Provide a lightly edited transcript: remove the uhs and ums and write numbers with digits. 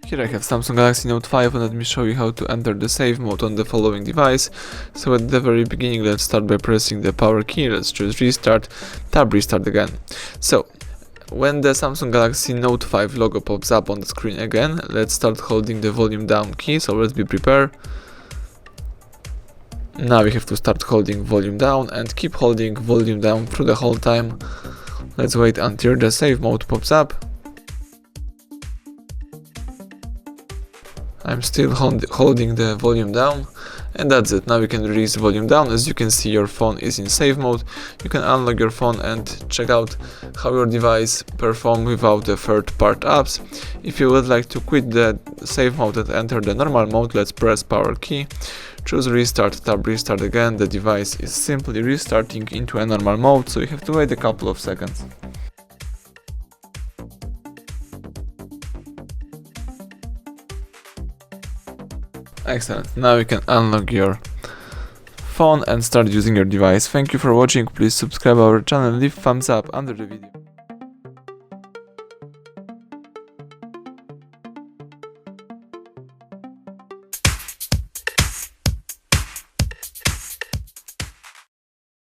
Here I have Samsung Galaxy Note 5 and let me show you how to enter the save mode on the following device. So at the very beginning, let's start by pressing the power key. Let's choose restart, tab restart again. So when the Samsung Galaxy Note 5 logo pops up on the screen again, let's start holding the volume down key, so let's be prepared. Now we have to start holding volume down and keep holding volume down through the whole time. Let's wait until the save mode pops up. I'm still holding the volume down, and that's it. Now you can release volume down. As you can see, your phone is in save mode. You can unlock your phone and check out how your device performs without the third-party apps. If you would like to quit the save mode and enter the normal mode, let's press power key, choose restart, tab restart again. The device is simply restarting into a normal mode, so you have to wait a couple of seconds. Excellent. Now you can unlock your phone and start using your device. Thank you for watching. Please subscribe our channel, leave thumbs up under the video.